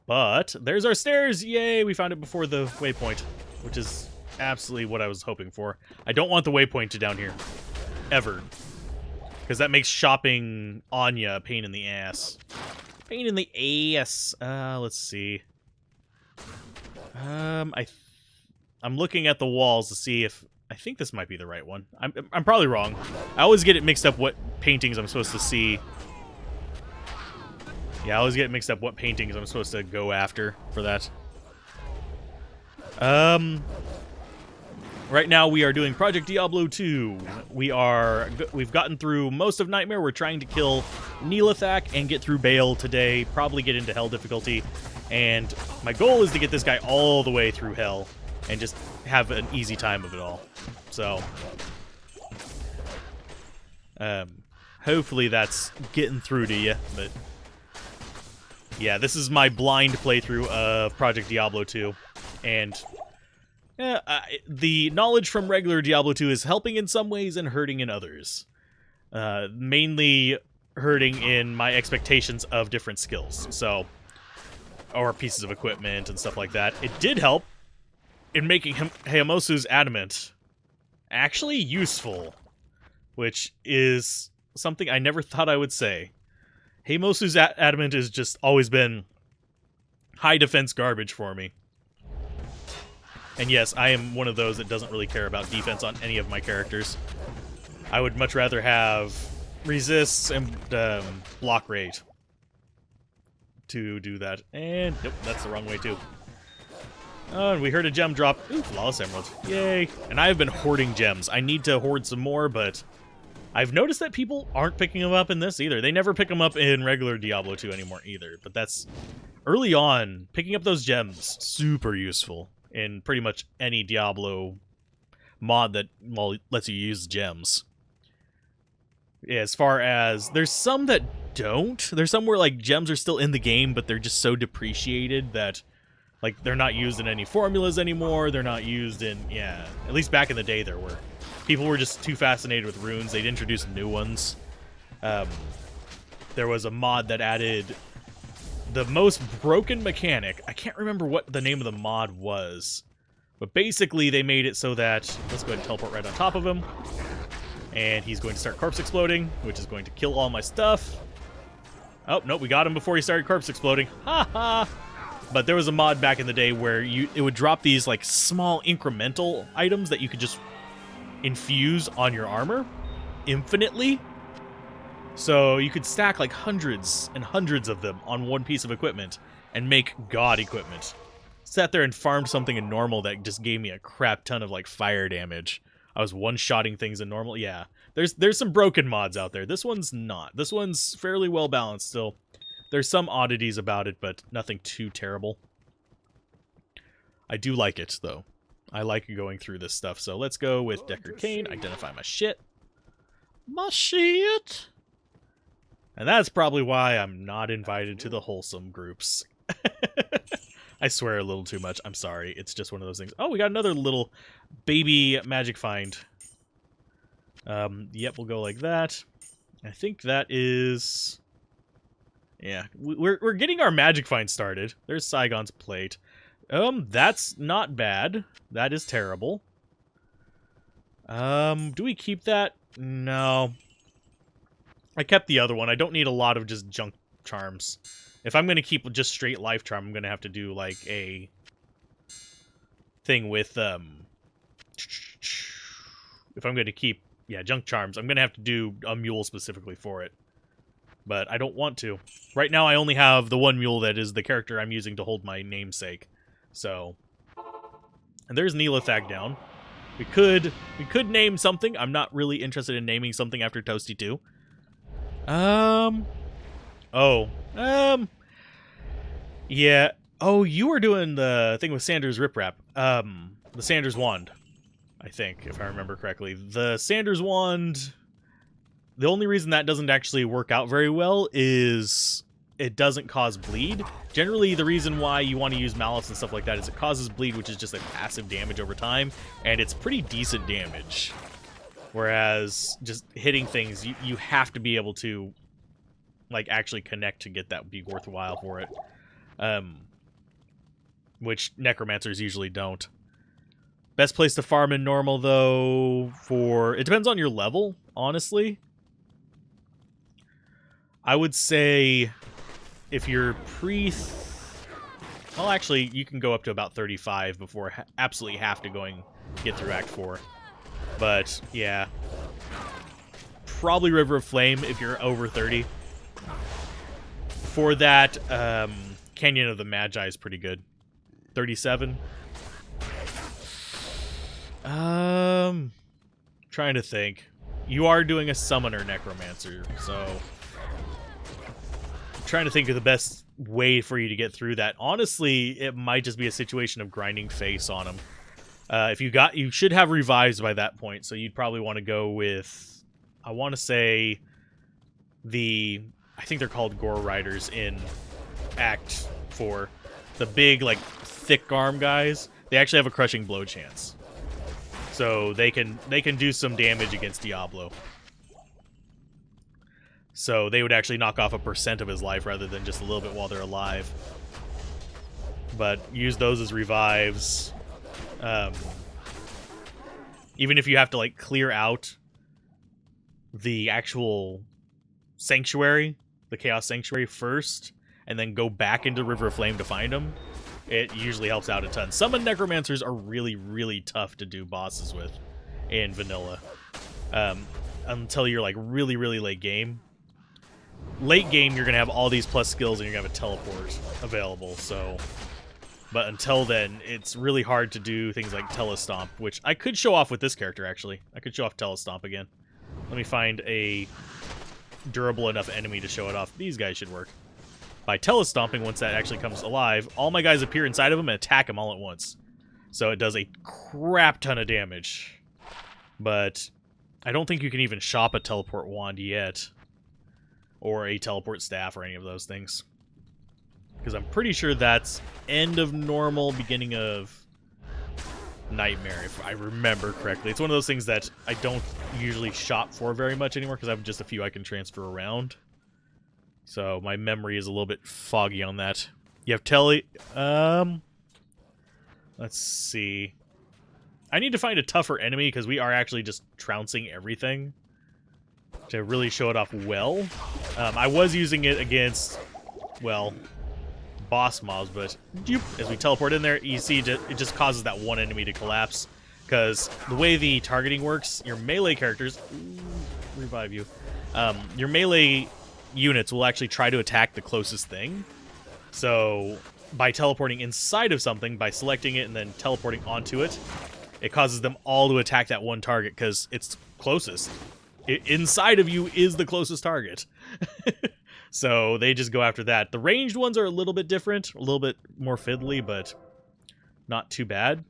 But there's our stairs. Yay, we found it before the waypoint, which is absolutely what I was hoping for. I don't want the waypoint to down here. Ever. Because that makes shopping Anya a pain in the ass. Pain in the ass. Let's see. I'm looking at the walls to see if... I think this might be the right one. I'm probably wrong. I always get it mixed up what paintings I'm supposed to see. Yeah, I always get mixed up what paintings I'm supposed to go after for that. Right now we are doing Project Diablo 2. We've gotten through most of Nightmare. We're trying to kill Neelathak and get through Bale today. Probably get into Hell difficulty. And my goal is to get this guy all the way through Hell and just have an easy time of it all. So, hopefully that's getting through to you, but yeah, this is my blind playthrough of Project Diablo 2, and the knowledge from regular Diablo 2 is helping in some ways and hurting in others. Mainly hurting in my expectations of different skills, so, or pieces of equipment and stuff like that. It did help in making Heamosu's adamant actually useful, which is something I never thought I would say. Heamosu's adamant has just always been high defense garbage for me. And yes, I am one of those that doesn't really care about defense on any of my characters. I would much rather have resists and block rate to do that. And nope, that's the wrong way too. Oh, and we heard a gem drop. Ooh, flawless emerald. Yay. And I've been hoarding gems. I need to hoard some more, but I've noticed that people aren't picking them up in this either. They never pick them up in regular Diablo 2 anymore either. But that's early on. Picking up those gems, super useful in pretty much any Diablo mod that, well, lets you use gems. As far as, there's some that don't. There's some where, like, gems are still in the game, but they're just so depreciated that, like, they're not used in any formulas anymore. They're not used in, yeah, at least back in the day there were. People were just too fascinated with runes. They'd introduce new ones. There was a mod that added the most broken mechanic. I can't remember what the name of the mod was. But basically they made it so that, let's go ahead and teleport right on top of him. And he's going to start corpse exploding, which is going to kill all my stuff. Oh, no, we got him before he started corpse exploding. Ha ha! But there was a mod back in the day where it would drop these, like, small incremental items that you could just infuse on your armor infinitely. So you could stack, like, hundreds and hundreds of them on one piece of equipment and make god equipment. Sat there and farmed something in normal that just gave me a crap ton of, like, fire damage. I was one-shotting things in normal. Yeah, there's some broken mods out there. This one's not. This one's fairly well balanced still. There's some oddities about it, but nothing too terrible. I do like it, though. I like going through this stuff. So let's go with Deckard Cain, identify my shit. My shit! And that's probably why I'm not invited to the wholesome groups. I swear a little too much. I'm sorry. It's just one of those things. Oh, we got another little baby magic find. Yep, we'll go like that. I think that is... Yeah, we're getting our magic find started. There's Saigon's plate. That's not bad. That is terrible. Do we keep that? No. I kept the other one. I don't need a lot of just junk charms. If I'm going to keep just straight life charm, I'm going to have to do, like, a thing with, if I'm going to keep, yeah, junk charms, I'm going to have to do a mule specifically for it. But I don't want to. Right now, I only have the one mule that is the character I'm using to hold my namesake. So, and there's Neelathak down. We could name something. I'm not really interested in naming something after Toasty 2. Yeah. Oh, you were doing the thing with Sanders Riprap. The Sanders Wand, I think, if I remember correctly. The Sanders Wand, the only reason that doesn't actually work out very well is it doesn't cause bleed. Generally, the reason why you want to use Malice and stuff like that is it causes bleed, which is just like passive damage over time, and it's pretty decent damage. Whereas just hitting things, you have to be able to, like, actually connect to get that be worthwhile for it. which necromancers usually don't. Best place to farm in normal, though, it depends on your level, honestly. I would say if you're well, actually, you can go up to about 35 before absolutely have to get through Act 4. But, yeah. Probably River of Flame if you're over 30. For that, Canyon of the Magi is pretty good. 37. Trying to think. You are doing a Summoner Necromancer, so... I'm trying to think of the best way for you to get through that. Honestly, it might just be a situation of grinding face on him. You should have revives by that point, so you'd probably want to go with, I want to say, I think they're called Gore Riders in Act 4. The big, like, thick arm guys, they actually have a crushing blow chance. So they can do some damage against Diablo. So they would actually knock off a % of his life rather than just a little bit while they're alive. But use those as revives. Even if you have to, like, clear out the actual sanctuary, the Chaos Sanctuary first, and then go back into River of Flame to find them, it usually helps out a ton. Summon Necromancers are really, really tough to do bosses with in vanilla. Until you're, like, really, really late game. Late game, you're going to have all these plus skills and you're going to have a teleport available, so... But until then, it's really hard to do things like Telestomp, which I could show off with this character, actually. I could show off Telestomp again. Let me find a durable enough enemy to show it off. These guys should work. By Telestomping, once that actually comes alive, all my guys appear inside of him and attack him all at once. So it does a crap ton of damage. But I don't think you can even shop a teleport wand yet. Or a teleport staff or any of those things. Because I'm pretty sure that's end of normal, beginning of nightmare, if I remember correctly. It's one of those things that I don't usually shop for very much anymore because I have just a few I can transfer around. So my memory is a little bit foggy on that. You have let's see. I need to find a tougher enemy because we are actually just trouncing everything to really show it off well. I was using it against, well, boss mobs, but as we teleport in there, you see it just causes that one enemy to collapse. Because the way the targeting works, your melee characters, revive you, your melee units will actually try to attack the closest thing. So by teleporting inside of something, by selecting it and then teleporting onto it, it causes them all to attack that one target because it's closest. Inside of you is the closest target. So they just go after that. The ranged ones are a little bit different, a little bit more fiddly, but not too bad.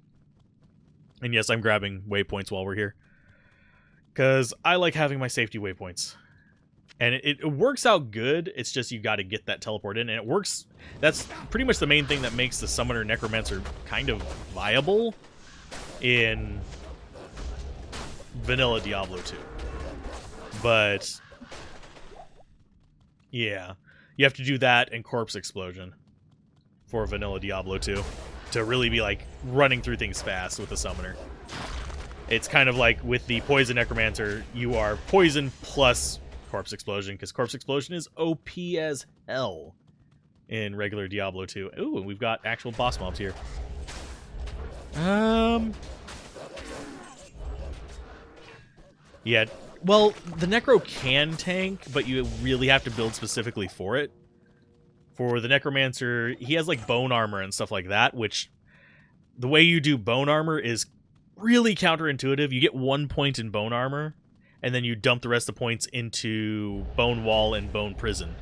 And yes, I'm grabbing waypoints while we're here, because I like having my safety waypoints. And it works out good, it's just you got to get that teleport in, and it works. That's pretty much the main thing that makes the Summoner Necromancer kind of viable in vanilla Diablo 2. But yeah, you have to do that and Corpse Explosion for vanilla Diablo 2 to really be like running through things fast with a summoner. It's kind of like with the Poison Necromancer, you are poison plus Corpse Explosion, because Corpse Explosion is OP as hell in regular Diablo 2. Ooh, and we've got actual boss mobs here. Yeah, well, the Necro can tank, but you really have to build specifically for it. For the Necromancer, he has like bone armor and stuff like that, which the way you do bone armor is really counterintuitive. You get 1 point in bone armor, and then you dump the rest of the points into bone wall and bone prison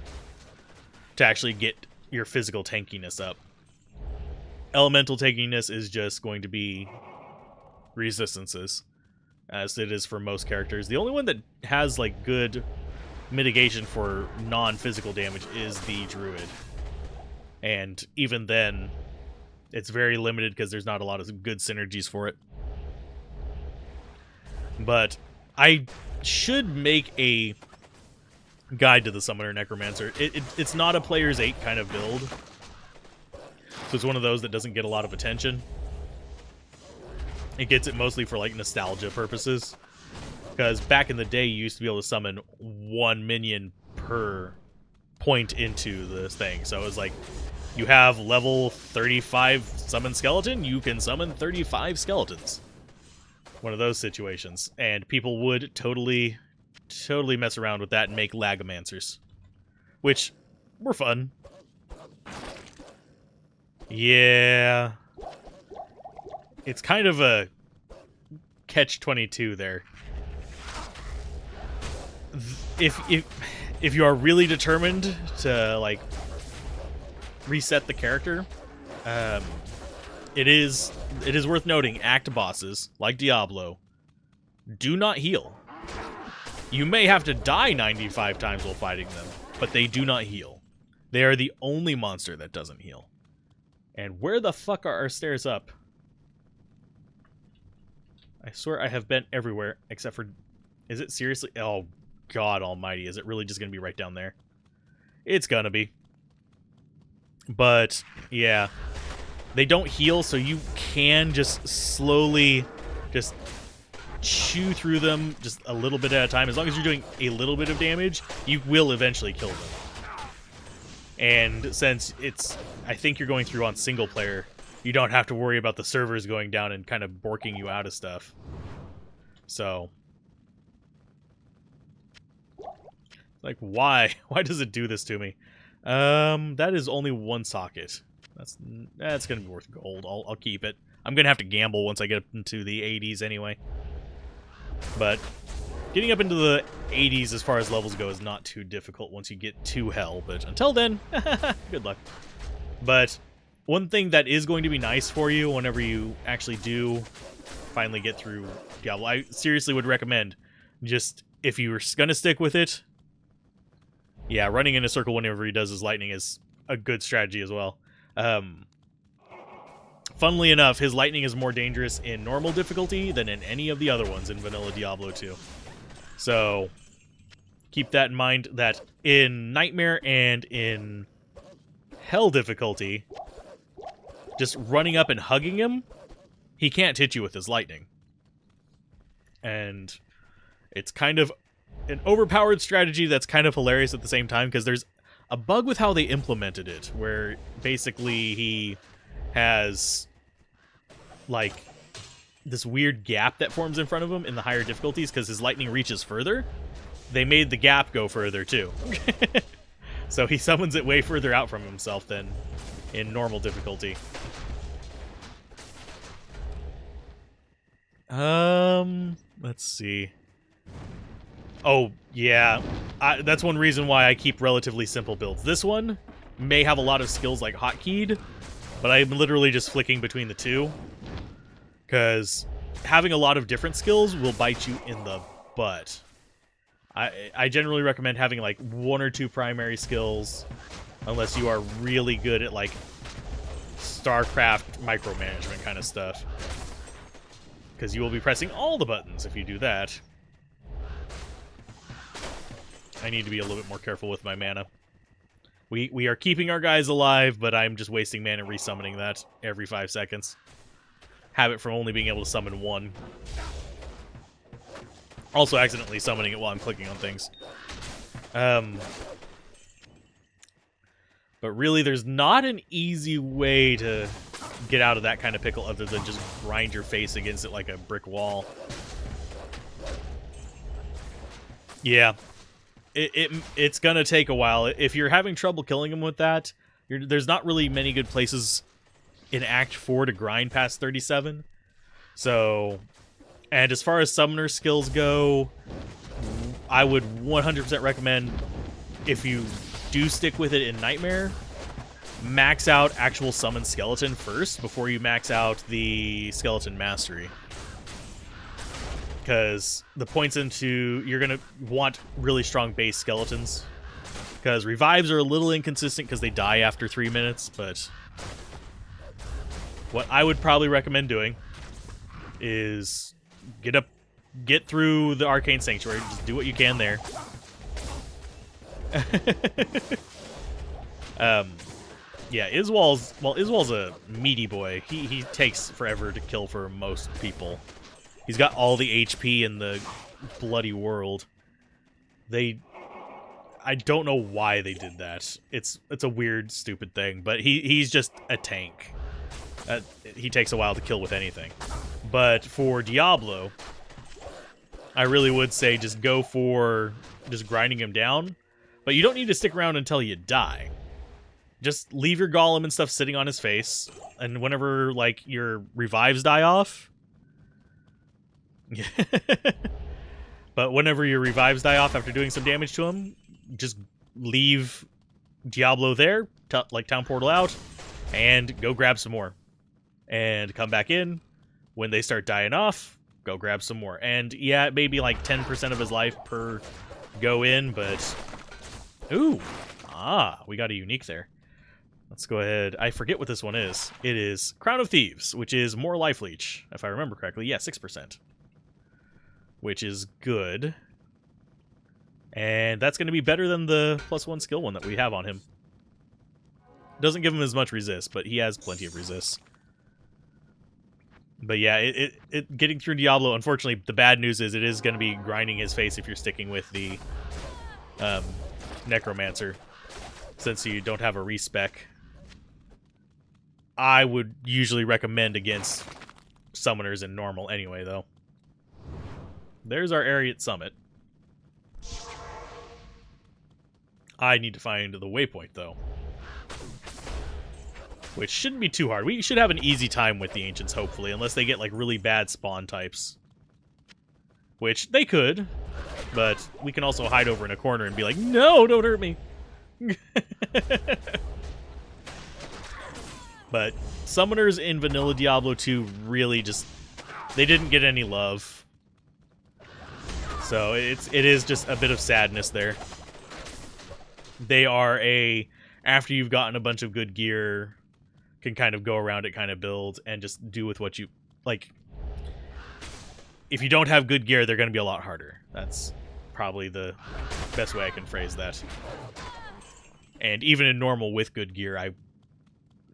to actually get your physical tankiness up. Elemental tankiness is just going to be resistances, as it is for most characters. The only one that has like good mitigation for non-physical damage is the Druid. And even then, it's very limited because there's not a lot of good synergies for it. But I should make a guide to the Summoner Necromancer. It's not a player's 8 kind of build. So it's one of those that doesn't get a lot of attention. It gets it mostly for like nostalgia purposes. Because back in the day, you used to be able to summon 1 minion per point into this thing. So it was like, you have level 35 summon skeleton, you can summon 35 skeletons. One of those situations. And people would totally mess around with that and make Lagomancers. Which were fun. Yeah. It's kind of a catch-22 there. If you are really determined to like reset the character, it is worth noting act bosses like Diablo do not heal. You may have to die 95 times while fighting them, but they do not heal. They are the only monster that doesn't heal. And where the fuck are our stairs up? I swear I have been everywhere except for... Is it seriously? Oh, God almighty. Is it really just going to be right down there? It's going to be. But, yeah. They don't heal, so you can just slowly just chew through them just a little bit at a time. As long as you're doing a little bit of damage, you will eventually kill them. And since it's... I think you're going through on single player, you don't have to worry about the servers going down and kind of borking you out of stuff. So... Like, why? Why does it do this to me? That is only one socket. That's gonna be worth gold. I'll keep it. I'm gonna have to gamble once I get up into the 80s anyway. But getting up into the 80s as far as levels go is not too difficult once you get to hell. But until then, good luck. But one thing that is going to be nice for you whenever you actually do finally get through Diablo, I seriously would recommend just, if you're gonna stick with it, yeah, running in a circle whenever he does his lightning is a good strategy as well. Funnily enough, his lightning is more dangerous in normal difficulty than in any of the other ones in vanilla Diablo 2. So, keep that in mind, that in Nightmare and in Hell difficulty, just running up and hugging him, he can't hit you with his lightning. And it's kind of an overpowered strategy that's kind of hilarious at the same time, because there's a bug with how they implemented it, where basically he has like this weird gap that forms in front of him in the higher difficulties because his lightning reaches further. They made the gap go further too. So he summons it way further out from himself than in normal difficulty. Let's see. Oh, yeah. That's one reason why I keep relatively simple builds. This one may have a lot of skills like hotkeyed, but I'm literally just flicking between the two. Because having a lot of different skills will bite you in the butt. I generally recommend having like 1 or 2 primary skills, unless you are really good at like StarCraft micromanagement kind of stuff. Because you will be pressing all the buttons if you do that. I need to be a little bit more careful with my mana. We are keeping our guys alive, but I'm just wasting mana resummoning that every 5 seconds. Have it from only being able to summon 1. Also accidentally summoning it while I'm clicking on things. But really, there's not an easy way to get out of that kind of pickle other than just grind your face against it like a brick wall. Yeah. It's gonna take a while. If you're having trouble killing him with that, there's not really many good places in Act 4 to grind past 37. So, and as far as summoner skills go, I would 100% recommend, if you do stick with it in Nightmare, max out actual summon skeleton first before you max out the skeleton mastery. Because the points into... You're going to want really strong base skeletons. Because revives are a little inconsistent because they die after 3 minutes, but... What I would probably recommend doing is get through the Arcane Sanctuary, just do what you can there. Yeah, Iswal's a meaty boy. He takes forever to kill for most people. He's got all the HP in the bloody world. I don't know why they did that. It's a weird, stupid thing, but he's just a tank. He takes a while to kill with anything. But for Diablo, I really would say just go for just grinding him down. But you don't need to stick around until you die. Just leave your golem and stuff sitting on his face, and whenever, like, your revives die off... But whenever your revives die off after doing some damage to him, just leave Diablo there, like town portal out, and go grab some more. And come back in. When they start dying off, go grab some more. And yeah, it may be like 10% of his life per go in, but... Ooh! Ah, we got a unique there. Let's go ahead. I forget what this one is. It is Crown of Thieves, which is more life leech, if I remember correctly. Yeah, 6%. Which is good. And that's going to be better than the +1 skill one that we have on him. Doesn't give him as much resist, but he has plenty of resist. But yeah, it getting through Diablo, unfortunately, the bad news is it is going to be grinding his face if you're sticking with the Necromancer, since you don't have a respec. I would usually recommend against summoners in normal anyway, though. There's our Ariat Summit. I need to find the waypoint, though. Which shouldn't be too hard. We should have an easy time with the Ancients, hopefully, unless they get, like, really bad spawn types. Which they could, but we can also hide over in a corner and be like, no, don't hurt me! But summoners in vanilla Diablo 2 really just... They didn't get any love. So it is just a bit of sadness there. They are after you've gotten a bunch of good gear, can kind of go around it kind of build and just do with what you... Like, if you don't have good gear, they're going to be a lot harder. That's probably the best way I can phrase that. And even in normal with good gear,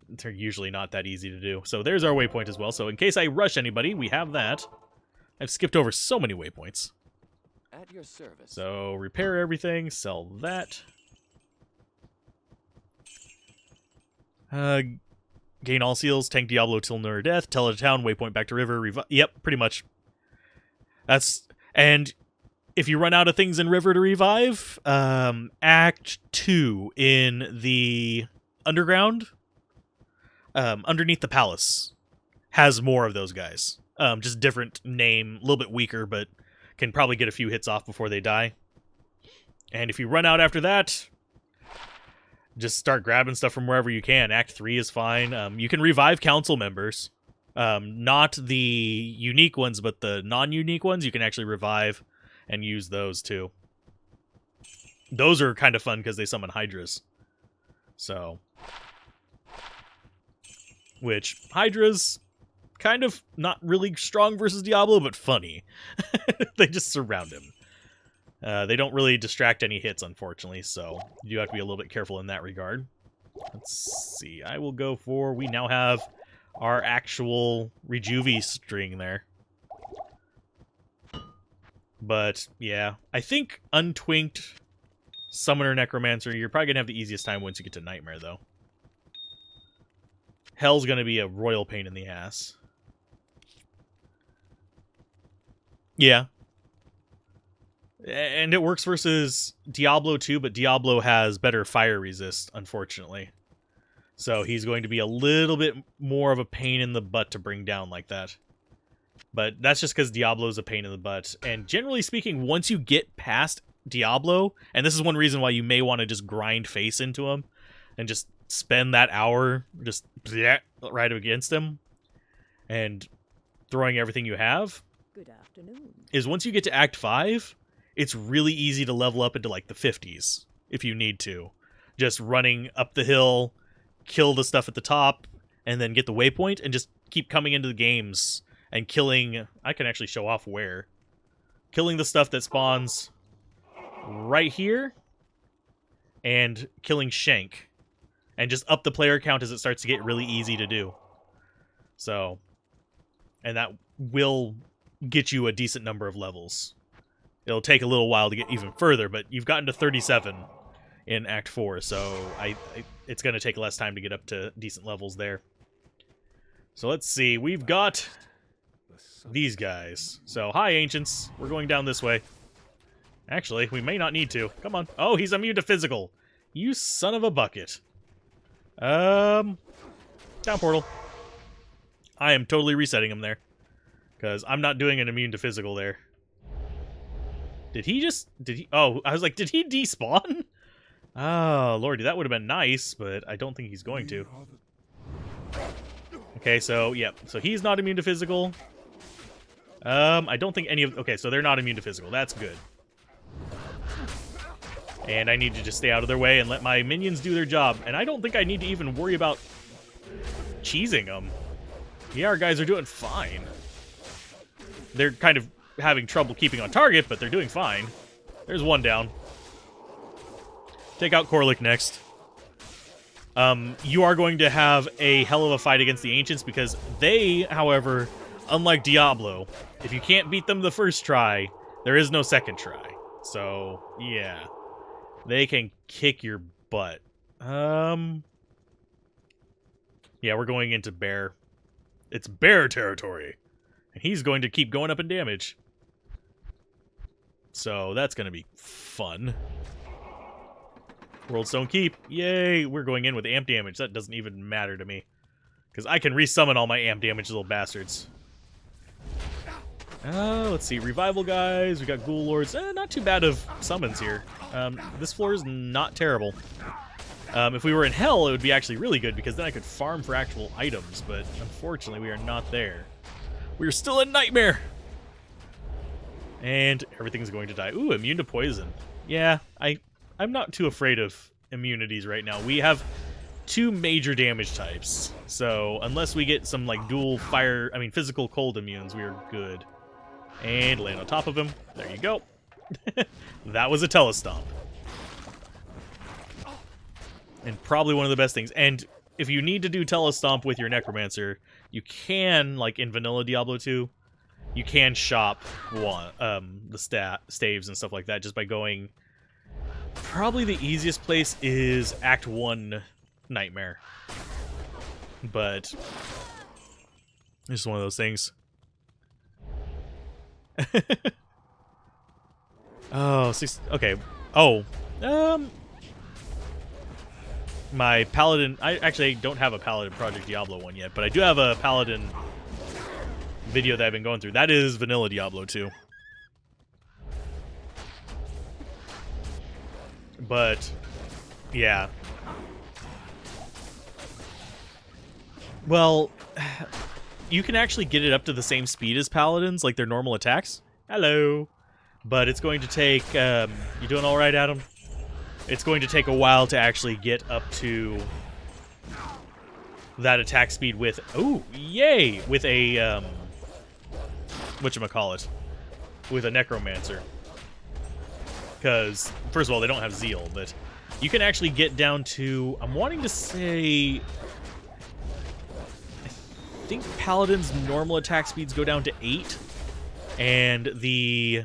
they're usually not that easy to do. So there's our waypoint as well. So in case I rush anybody, we have that. I've skipped over so many waypoints. At your service. So repair everything, sell that. Gain all seals, tank Diablo till near death, tell a town, waypoint back to river, yep, pretty much. And if you run out of things in river to revive, Act 2 in the underground, underneath the palace, has more of those guys. Just different name, a little bit weaker, but can probably get a few hits off before they die. And if you run out after that, just start grabbing stuff from wherever you can. Act 3 is fine. You can revive council members. Not the unique ones, but the non-unique ones, you can actually revive and use those too. Those are kind of fun because they summon Hydras. So, which, Hydras, kind of not really strong versus Diablo, but funny. They just surround him. They don't really distract any hits, unfortunately, so you do have to be a little bit careful in that regard. Let's see, I will go for... We now have our actual Rejuvie string there. But, yeah, I think Untwinked Summoner Necromancer, you're probably going to have the easiest time once you get to Nightmare, though. Hell's going to be a royal pain in the ass. Yeah. And it works versus Diablo 2, but Diablo has better fire resist, unfortunately. So he's going to be a little bit more of a pain in the butt to bring down like that. But that's just because Diablo's a pain in the butt. And generally speaking, once you get past Diablo, and this is one reason why you may want to just grind face into him, and just spend that hour just right against him, and throwing everything you have, Good afternoon. Is once you get to Act 5... It's really easy to level up into, like, the 50s, if you need to. Just running up the hill, kill the stuff at the top, and then get the waypoint, and just keep coming into the games and killing... I can actually show off where. Killing the stuff that spawns right here, and killing Shank. and just up the player count as it starts to get really easy to do. So, and that will get you a decent number of levels. It'll take a little while to get even further, but you've gotten to 37 in Act 4, so it's going to take less time to get up to decent levels there. So let's see, we've got these guys. So, hi, Ancients. We're going down this way. Actually, we may not need to. Come on. Oh, he's immune to physical. You son of a bucket. Down portal. I am totally resetting him there. Because I'm not doing an immune to physical there. Did he... Oh, I was like, did he despawn? Oh, lordy, that would have been nice, but I don't think he's going to. Okay, so, yeah. So he's not immune to physical. I don't think any of... Okay, so they're not immune to physical. That's good. And I need to just stay out of their way and let my minions do their job. And I don't think I need to even worry about cheesing them. Yeah, our guys are doing fine. They're kind of having trouble keeping on target, but they're doing fine. There's one down. Take out Korlik next. You are going to have a hell of a fight against the Ancients because they, however, unlike Diablo, if you can't beat them the first try, there is no second try. So, yeah. They can kick your butt. Yeah, we're going into bear. It's bear territory. And he's going to keep going up in damage. So that's going to be fun. World Stone Keep. Yay! We're going in with amp damage. That doesn't even matter to me. Because I can resummon all my amp damage, little bastards. Let's see. Revival guys. We got Ghoul Lords. Not too bad of summons here. This floor is not terrible. If we were in Hell, it would be actually really good because then I could farm for actual items. But unfortunately, we are not there. We're still in Nightmare! And everything's going to die. Ooh, immune to poison. Yeah, I'm not too afraid of immunities right now. We have 2 major damage types. So, unless we get some, like, dual fire... I mean, physical cold immunes, we are good. And land on top of him. There you go. That was a telestomp. And probably one of the best things. And if you need to do telestomp with your Necromancer, you can, like in vanilla Diablo 2, you can shop the staves and stuff like that just by going... Probably the easiest place is Act 1 Nightmare. But it's just one of those things. Oh, okay. Oh, my Paladin... I actually don't have a Paladin Project Diablo one yet, but I do have a Paladin video that I've been going through. That is vanilla Diablo 2. But, yeah. Well, you can actually get it up to the same speed as Paladins, like their normal attacks. Hello. But it's going to take... you doing alright, Adam? It's going to take a while to actually get up to that attack speed with... Ooh, yay! With a, whatchamacallit? With a Necromancer. Because, first of all, they don't have Zeal, but you can actually get down to... I'm wanting to say... I think Paladin's normal attack speeds go down to 8, and the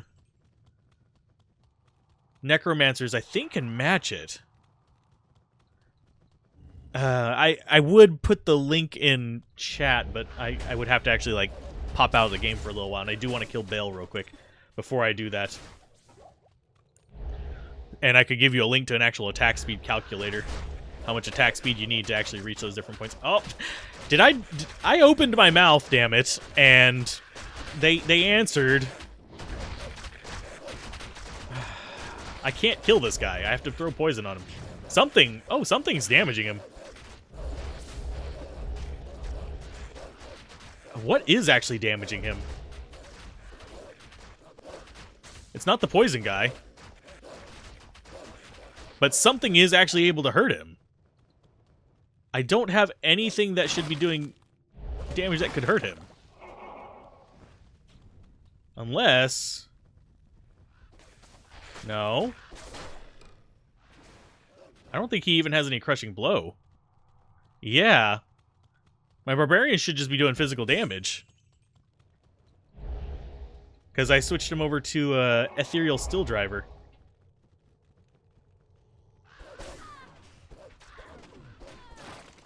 Necromancers, I think, can match it. I would put the link in chat, but I would have to actually, like, pop out of the game for a little while, and I do want to kill Bale real quick before I do that. And I could give you a link to an actual attack speed calculator. How much attack speed you need to actually reach those different points. Oh, I opened my mouth, damn it, and they answered. I can't kill this guy. I have to throw poison on him. Something's damaging him. What is actually damaging him? It's not the poison guy. But something is actually able to hurt him. I don't have anything that should be doing damage that could hurt him. Unless... No. I don't think he even has any crushing blow. Yeah. My barbarian should just be doing physical damage. Because I switched him over to ethereal still driver.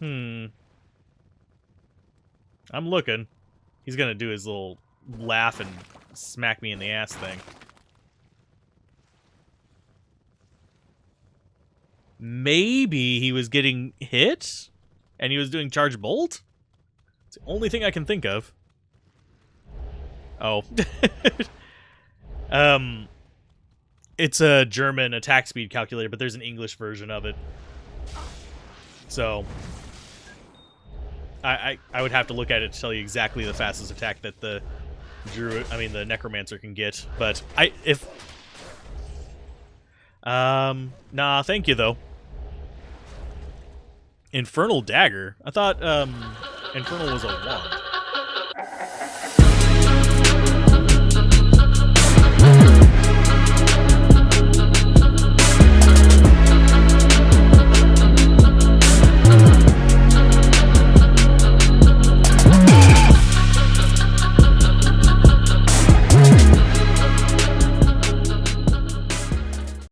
I'm looking. He's gonna do his little laugh and smack me in the ass thing. Maybe he was getting hit and he was doing charge bolt? It's the only thing I can think of. Oh. It's a German attack speed calculator, but there's an English version of it. So I would have to look at it to tell you exactly the fastest attack that the the necromancer can get. But nah, thank you though. Infernal dagger. I thought infernal was a wand.